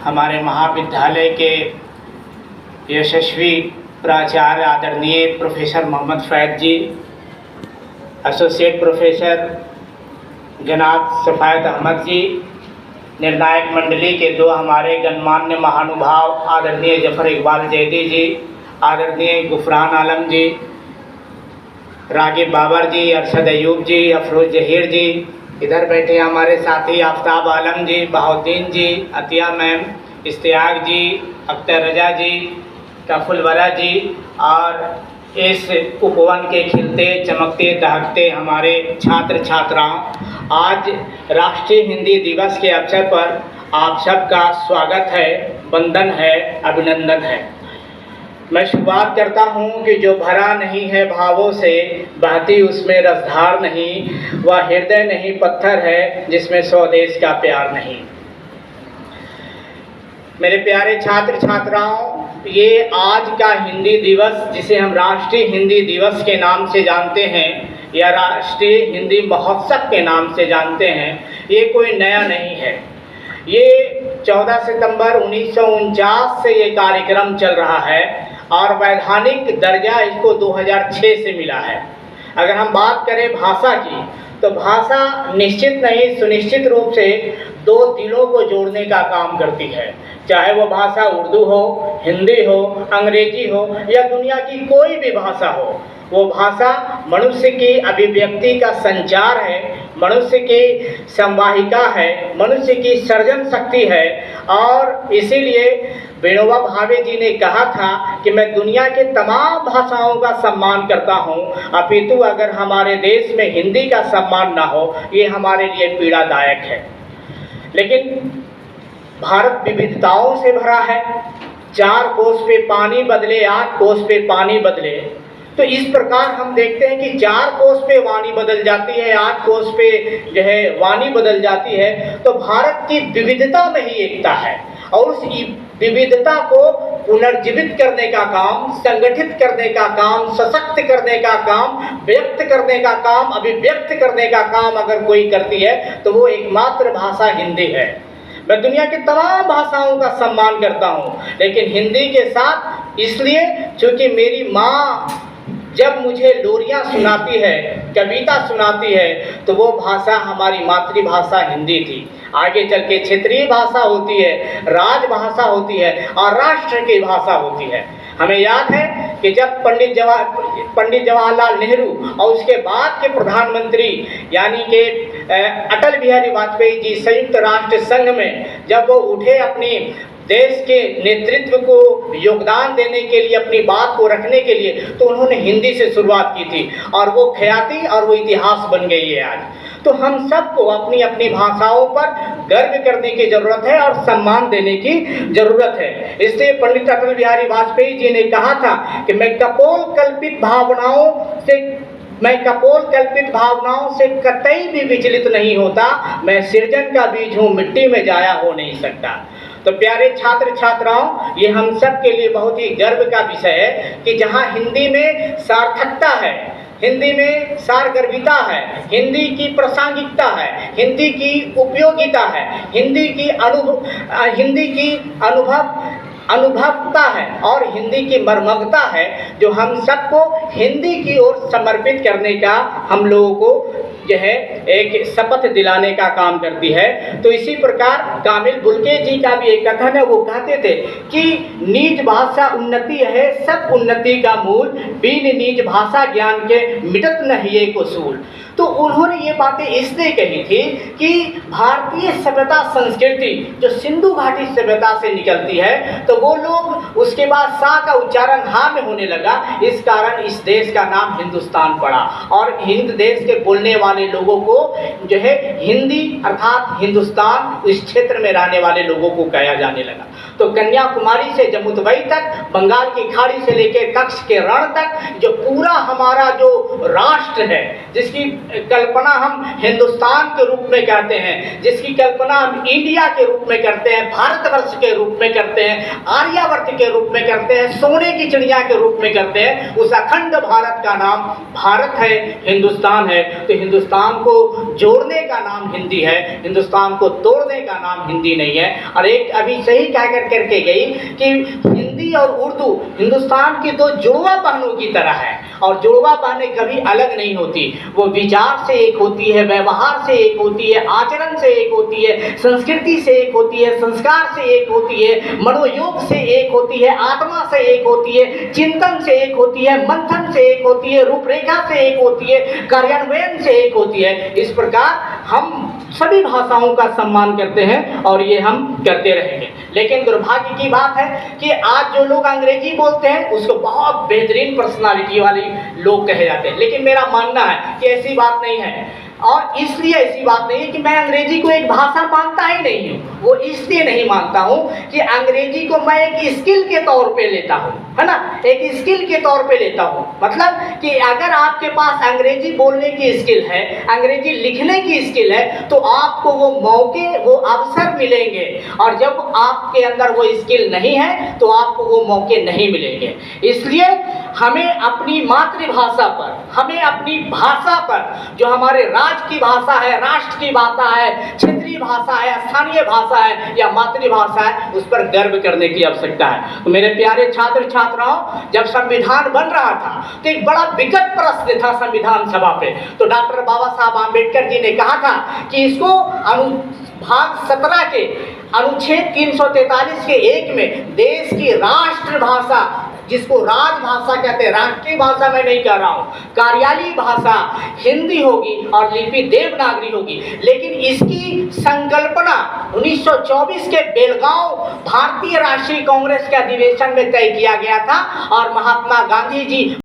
हमारे महाविद्यालय के यशस्वी प्राचार्य आदरणीय प्रोफेसर मोहम्मद फैज़ जी, एसोसिएट प्रोफेसर जनाब सफ़ायत अहमद जी, निर्णायक मंडली के दो हमारे गणमान्य महानुभाव आदरणीय जफ़र इकबाल जैदी जी, आदरणीय गुफरान आलम जी, रागिब बाबर जी, अरशद अयूब जी, अफरोज़ जहीर जी, इधर बैठे हमारे साथी आफ्ताब आलम जी, बहाउद्दीन जी, अतिया मैम, इश्तियाक जी, अख्तर रजा जी, कफुलवरा जी और इस उपवन के खिलते चमकते दहकते हमारे छात्र छात्राओं, आज राष्ट्रीय हिंदी दिवस के अवसर पर आप सबका स्वागत है, वंदन है, अभिनंदन है। मैं शुरुआत करता हूँ कि जो भरा नहीं है भावों से, बहती उसमें रसधार नहीं, वह हृदय नहीं पत्थर है जिसमें स्वदेश का प्यार नहीं। मेरे प्यारे छात्र छात्राओं, ये आज का हिंदी दिवस जिसे हम राष्ट्रीय हिंदी दिवस के नाम से जानते हैं या राष्ट्रीय हिंदी महोत्सव के नाम से जानते हैं, ये कोई नया नहीं है। ये 14 सितंबर 1949 से ये कार्यक्रम चल रहा है और वैधानिक दर्जा इसको 2006 से मिला है। अगर हम बात करें भाषा की, तो भाषा निश्चित नहीं सुनिश्चित रूप से दो दिलों को जोड़ने का काम करती है, चाहे वो भाषा उर्दू हो, हिंदी हो, अंग्रेजी हो या दुनिया की कोई भी भाषा हो। वो भाषा मनुष्य की अभिव्यक्ति का संचार है, मनुष्य की संवाहिका है, मनुष्य की सृजन शक्ति है। और इसीलिए विनोबा भावे जी ने कहा था कि मैं दुनिया के तमाम भाषाओं का सम्मान करता हूँ, अपितु अगर हमारे देश में हिंदी का सम्मान ना हो, ये हमारे लिए पीड़ादायक है। लेकिन भारत विविधताओं से भरा है। 4 कोस पे पानी बदले, 8 कोस पे पानी बदले, तो इस प्रकार हम देखते हैं कि 4 कोस पे वाणी बदल जाती है, 8 कोस पे जो है वाणी बदल जाती है। तो भारत की विविधता में ही एकता है और उस विविधता को पुनर्जीवित करने का काम, संगठित करने का काम, सशक्त करने का काम, व्यक्त करने का काम, अभिव्यक्त करने का काम अगर कोई करती है तो वो एकमात्र भाषा हिंदी है। मैं दुनिया की तमाम भाषाओं का सम्मान करता हूँ, लेकिन हिंदी के साथ इसलिए क्योंकि मेरी माँ जब मुझे लोरियाँ सुनाती है, कविता सुनाती है, तो वो भाषा हमारी मातृभाषा हिंदी थी। आगे चल के क्षेत्रीय भाषा होती है, राजभाषा होती है और राष्ट्र की भाषा होती है। हमें याद है कि जब पंडित जवाहरलाल नेहरू और उसके बाद के प्रधानमंत्री यानी कि अटल बिहारी वाजपेयी जी संयुक्त राष्ट्र संघ में जब वो उठे अपनी देश के नेतृत्व को योगदान देने के लिए, अपनी बात को रखने के लिए, तो उन्होंने हिंदी से शुरुआत की थी और वो ख्याति और वो इतिहास बन गई है आज। तो हम सबको अपनी अपनी भाषाओं पर गर्व करने की ज़रूरत है और सम्मान देने की ज़रूरत है। इसलिए पंडित अटल बिहारी वाजपेयी जी ने कहा था कि मैं कपोल कल्पित भावनाओं से कतई भी विचलित नहीं होता, मैं सृजन का बीज हूँ, मिट्टी में जाया हो नहीं सकता। तो प्यारे छात्र छात्राओं, ये हम सब के लिए बहुत ही गर्व का विषय है कि जहाँ हिंदी में सार्थकता है, हिंदी में सारगर्भिता है, हिंदी की प्रासंगिकता है, हिंदी की उपयोगिता है, हिंदी की अनुभवता है और हिंदी की मर्मज्ञता है, जो हम सबको हिंदी की ओर समर्पित करने का हम लोगों को जो है एक शपथ दिलाने का काम करती है। तो इसी प्रकार कामिल बुल्के जी का भी एक कथन है, वो कहते थे कि नीज भाषा उन्नति है सब उन्नति का मूल, बिन नीज भाषा ज्ञान के मिटत नहीं को सूल। तो उन्होंने ये बातें इसलिए कही थी कि भारतीय सभ्यता संस्कृति जो सिंधु घाटी सभ्यता से निकलती है, तो वो लोग उसके बाद सा का उच्चारण हा में होने लगा, इस कारण इस देश का नाम हिंदुस्तान पड़ा और हिंद देश के बोलने वाले लोगों को जो है हिंदी अर्थात हिंदुस्तान इस क्षेत्र में रहने वाले लोगों को कहा जाने लगा। तो कन्याकुमारी से जम्मूतवी तक, बंगाल की खाड़ी से लेकर कच्छ के रण तक जो पूरा हमारा जो राष्ट्र है, जिसकी कल्पना हम हिंदुस्तान के रूप में करते हैं, जिसकी कल्पना हम इंडिया के रूप में करते हैं, भारतवर्ष के रूप में करते हैं, आर्यावर्त के रूप में करते हैं, सोने की चिड़िया के रूप में करते हैं, उस अखंड भारत का नाम भारत है, हिंदुस्तान है। तो हिंदुस्तान को जोड़ने का नाम हिंदी है, हिंदुस्तान को तोड़ने का नाम हिंदी नहीं है। और एक अभी सही कह करके गई कि हिंदी और उर्दू हिंदुस्तान की दो जुड़वा बहनों की तरह है, और जुड़वा बहनें कभी अलग नहीं होती। वो विचार से एक होती है, व्यवहार से एक होती है, आचरण से एक होती है, संस्कृति से एक होती है, संस्कार से एक होती है, मनोयोग से एक होती है, आत्मा से एक होती है, चिंतन से एक होती है, मंथन से एक होती है, रूपरेखा से एक होती है, कार्यान्वयन से एक होती है। इस प्रकार हम सभी भाषाओं का सम्मान करते हैं और ये हम करते रहेंगे। लेकिन दुर्भाग्य की बात है कि आज जो लोग अंग्रेजी बोलते हैं उसको बहुत बेहतरीन पर्सनालिटी वाले लोग कहे जाते हैं, लेकिन मेरा मानना है कि ऐसी बात नहीं है। और इसलिए ऐसी बात नहीं है कि मैं अंग्रेजी को एक भाषा मानता ही नहीं हूँ, वो इसलिए नहीं मानता हूँ कि अंग्रेजी को मैं एक स्किल के तौर पे लेता हूँ, है ना, एक स्किल के तौर पे लेता हूँ। मतलब कि अगर आपके पास अंग्रेजी बोलने की स्किल है, अंग्रेजी लिखने की स्किल है, तो आपको वो मौके, वो अवसर मिलेंगे, और जब आपके अंदर वो स्किल नहीं है तो आपको वो मौके नहीं मिलेंगे। इसलिए हमें अपनी मातृभाषा पर, हमें अपनी भाषा पर, जो हमारे राज्य की भाषा है, राष्ट्र की भाषा है, क्षेत्रीय भाषा है, स्थानीय भाषा है या मातृभाषा है, उस पर गर्व करने की आवश्यकता है। तो मेरे प्यारे छात्र छात्राओं, जब संविधान बन रहा था तो एक बड़ा विकट प्रश्न था संविधान सभा पे। तो डॉक्टर बाबा साहब आम्बेडकर जी ने कहा था कि इसको भाग 17 के अनुच्छेद 343 के 1 में देश की राष्ट्रभाषा, जिसको राजभाषा कहते हैं, राष्ट्रीय भाषा मैं नहीं कह रहा हूँ, कार्यालयी भाषा हिंदी होगी और लिपि देवनागरी होगी। लेकिन इसकी संकल्पना 1924 के बेलगांव भारतीय राष्ट्रीय कांग्रेस के अधिवेशन में तय किया गया था, और महात्मा गांधी जी